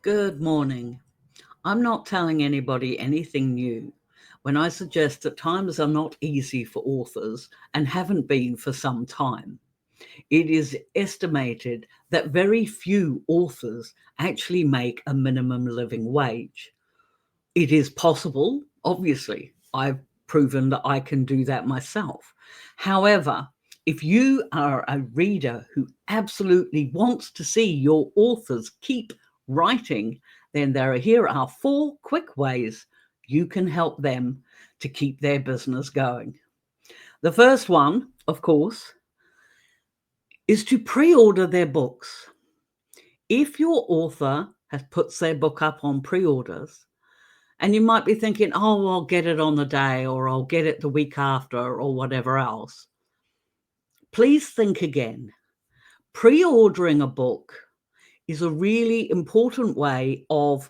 Good morning. I'm not telling anybody anything new when I suggest that times are not easy for authors and haven't been for some time. It is estimated that very few authors actually make a minimum living wage. It is possible, obviously. I've proven that I can do that myself. However, if you are a reader who absolutely wants to see your authors keep writing, then here are 4 quick ways you can help them to keep their business going. The first one, of course, is to pre-order their books. If your author has puts their book up on pre-orders, and you might be thinking, oh, I'll get it on the day, or I'll get it the week after, or whatever else. Please think again. Pre-ordering a book is a really important way of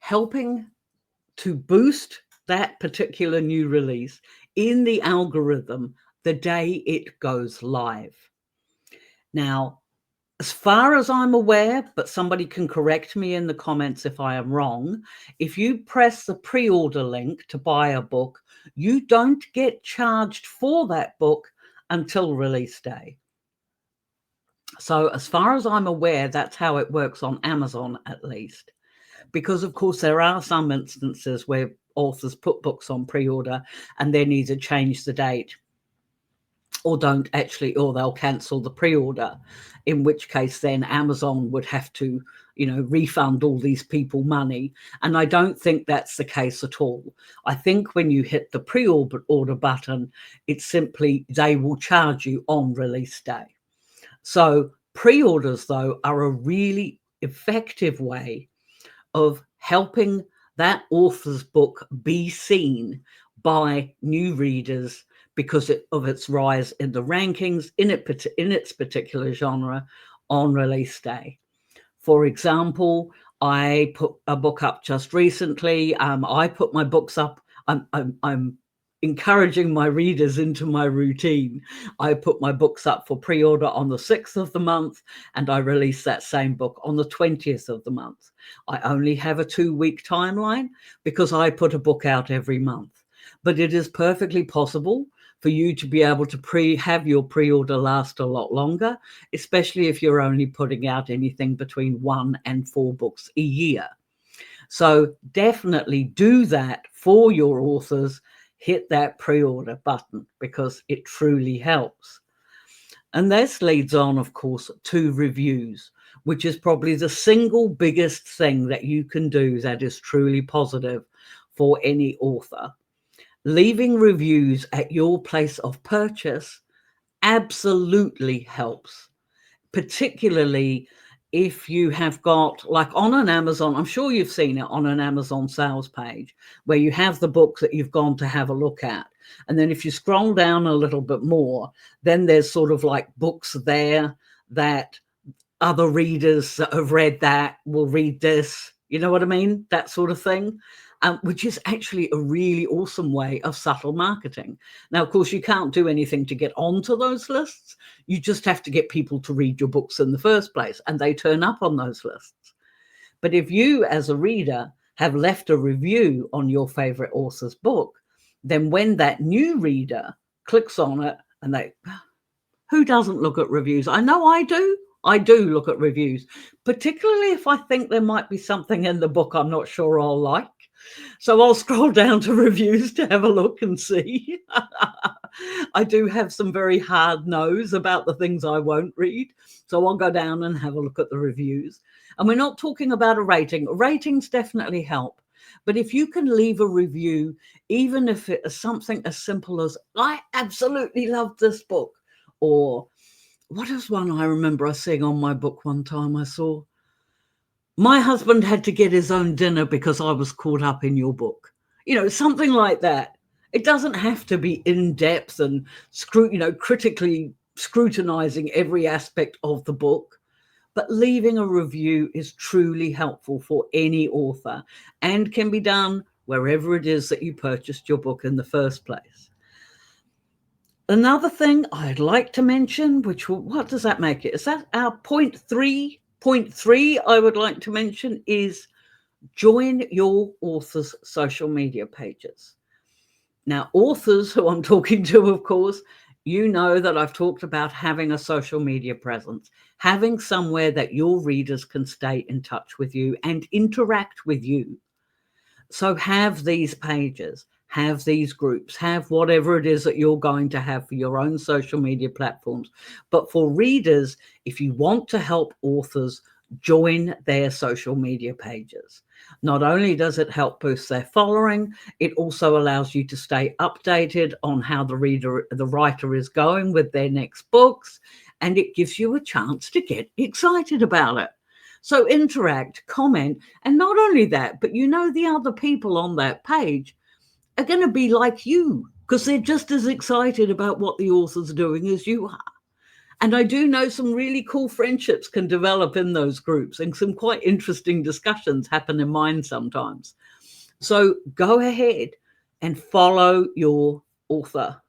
helping to boost that particular new release in the algorithm the day it goes live. Now, as far as I'm aware, but somebody can correct me in the comments if I am wrong, if you press the pre-order link to buy a book, you don't get charged for that book until release day. So as far as I'm aware, that's how it works on Amazon, at least. Because, of course, there are some instances where authors put books on pre-order and then either change the date or don't actually, or they'll cancel the pre-order, in which case then Amazon would have to, refund all these people money. And I don't think that's the case at all. I think when you hit the pre-order button, it's simply they will charge you on release day. So pre-orders, though, are a really effective way of helping that author's book be seen by new readers because of its rise in the rankings in its particular genre on release day. For example, I put a book up just recently. I put my books up. I'm encouraging my readers into my routine. I put my books up for pre-order on the 6th of the month, and I release that same book on the 20th of the month. I only have a 2-week timeline because I put a book out every month. But it is perfectly possible for you to be able to have your pre-order last a lot longer, especially if you're only putting out anything between 1 and 4 books a year. So definitely do that for your authors. Hit that pre-order button because it truly helps. And this leads on, of course, to reviews, which is probably the single biggest thing that you can do that is truly positive for any author. Leaving reviews at your place of purchase absolutely helps, particularly if you have got, like on an Amazon, I'm sure you've seen it on an Amazon sales page, where you have the book that you've gone to have a look at. And then if you scroll down a little bit more, then there's sort of like books there that other readers that have read that will read this, you know what I mean? That sort of thing. Which is actually a really awesome way of subtle marketing. Now, of course, you can't do anything to get onto those lists. You just have to get people to read your books in the first place, and they turn up on those lists. But if you, as a reader, have left a review on your favorite author's book, then when that new reader clicks on it and who doesn't look at reviews? I know I do. I do look at reviews, particularly if I think there might be something in the book I'm not sure I'll like. So I'll scroll down to reviews to have a look and see. I do have some very hard no's about the things I won't read. So I'll go down and have a look at the reviews. And we're not talking about a rating. Ratings definitely help. But if you can leave a review, even if it is something as simple as, I absolutely love this book. Or what is one I remember seeing on my book one time I saw? My husband had to get his own dinner because I was caught up in your book. Something like that. It doesn't have to be in depth and critically scrutinizing every aspect of the book, but leaving a review is truly helpful for any author and can be done wherever it is that you purchased your book in the first place. Another thing I'd like to mention, what does that make it? Is that our point three? Point 3 I would like to mention is join your author's social media pages. Now, authors who I'm talking to, of course, you know that I've talked about having a social media presence, having somewhere that your readers can stay in touch with you and interact with you. So have these pages, have these groups, have whatever it is that you're going to have for your own social media platforms. But for readers, if you want to help authors, join their social media pages. Not only does it help boost their following, it also allows you to stay updated on how the writer is going with their next books, and it gives you a chance to get excited about it. So interact, comment, and not only that, but the other people on that page are going to be like you because they're just as excited about what the author's doing as you are. And I do know some really cool friendships can develop in those groups, and some quite interesting discussions happen in mine sometimes. So go ahead and follow your author.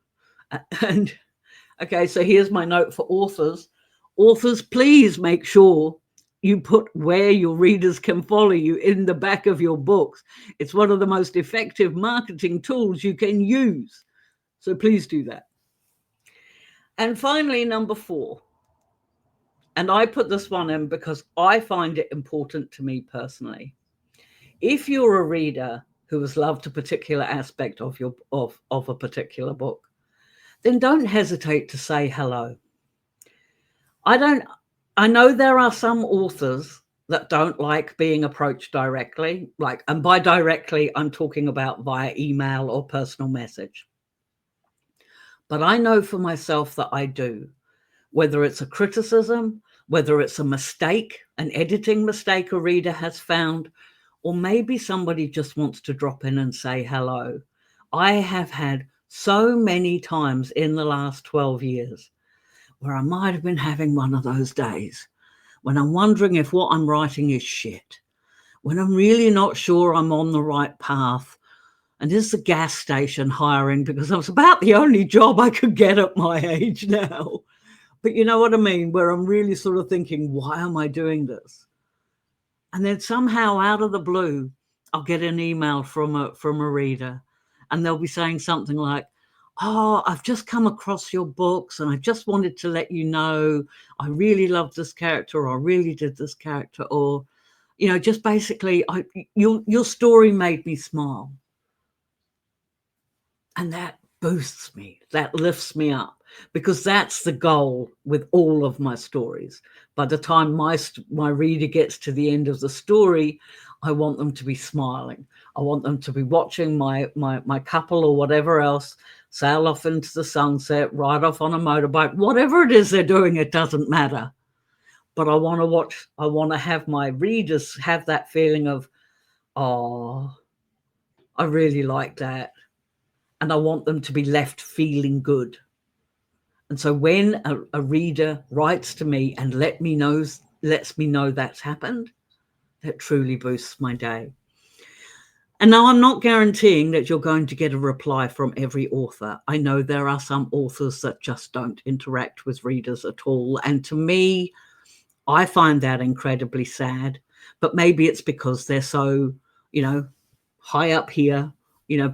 And okay, so here's my note for authors. Authors, please make sure you put where your readers can follow you in the back of your books. It's one of the most effective marketing tools you can use. So please do that. And finally, number 4. And I put this one in because I find it important to me personally. If you're a reader who has loved a particular aspect of a particular book, then don't hesitate to say hello. I know there are some authors that don't like being approached directly, and by directly, I'm talking about via email or personal message. But I know for myself that I do, whether it's a criticism, whether it's a mistake, an editing mistake a reader has found, or maybe somebody just wants to drop in and say hello. I have had so many times in the last 12 years where I might have been having one of those days when I'm wondering if what I'm writing is shit, when I'm really not sure I'm on the right path, and is the gas station hiring, because it was about the only job I could get at my age now. But you know what I mean, where I'm really sort of thinking, why am I doing this? And then somehow out of the blue, I'll get an email from a reader, and they'll be saying something like, oh, I've just come across your books and I just wanted to let you know I really loved this character, or I really did this character, or, just basically, your story made me smile. And that boosts me, that lifts me up, because that's the goal with all of my stories. By the time my reader gets to the end of the story, I want them to be smiling. I want them to be watching my couple or whatever else sail off into the sunset, ride off on a motorbike, whatever it is they're doing, it doesn't matter. But I want to have my readers have that feeling of, oh, I really like that. And I want them to be left feeling good. And so when a reader writes to me and lets me know that's happened, that truly boosts my day. And now I'm not guaranteeing that you're going to get a reply from every author. I know there are some authors that just don't interact with readers at all. And to me, I find that incredibly sad. But maybe it's because they're so, high up here,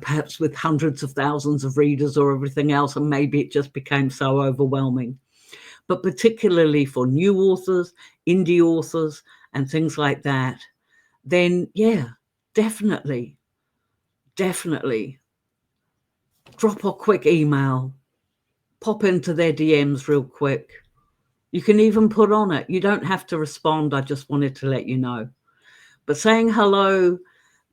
perhaps with hundreds of thousands of readers or everything else, and maybe it just became so overwhelming. But particularly for new authors, indie authors, and things like that, then yeah, definitely drop a quick email, pop into their DMs real quick. You can even put on it, you don't have to respond, I just wanted to let you know. But saying hello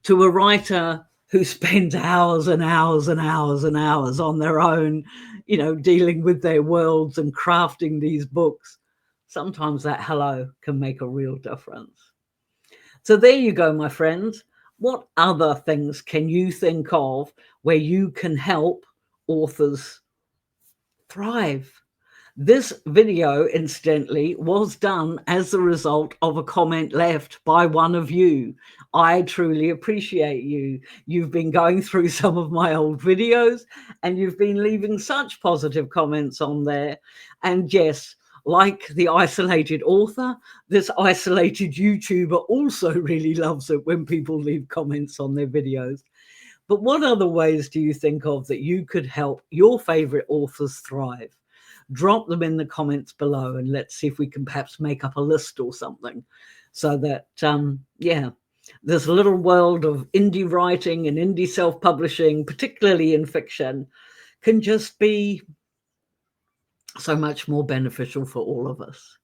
to a writer who spends hours and hours and hours and hours on their own, dealing with their worlds and crafting these books, sometimes that hello can make a real difference. So there you go, my friends. What other things can you think of where you can help authors thrive? This video, incidentally, was done as a result of a comment left by one of you. I truly appreciate you. You've been going through some of my old videos and you've been leaving such positive comments on there. And yes, like the isolated author, this isolated YouTuber also really loves it when people leave comments on their videos. But what other ways do you think of that you could help your favorite authors thrive? Drop them in the comments below and let's see if we can perhaps make up a list or something, so that, this little world of indie writing and indie self-publishing, particularly in fiction, can just be so much more beneficial for all of us.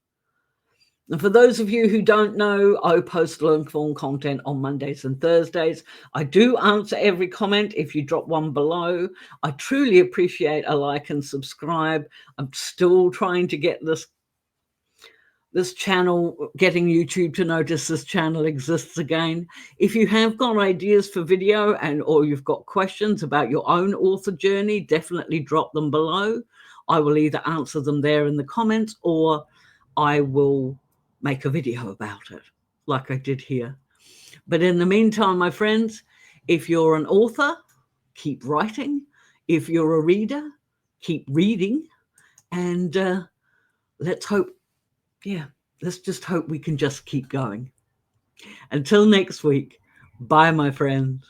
And for those of you who don't know, I post long-form content on Mondays and Thursdays. I do answer every comment if you drop one below. I truly appreciate a like and subscribe. I'm still trying to get this channel, getting YouTube to notice this channel exists again. If you have got ideas for video or you've got questions about your own author journey, definitely drop them below. I will either answer them there in the comments or I will make a video about it like I did here. But in the meantime, my friends, if you're an author, keep writing. If you're a reader, keep reading. And let's just hope we can just keep going. Until next week, bye, my friends.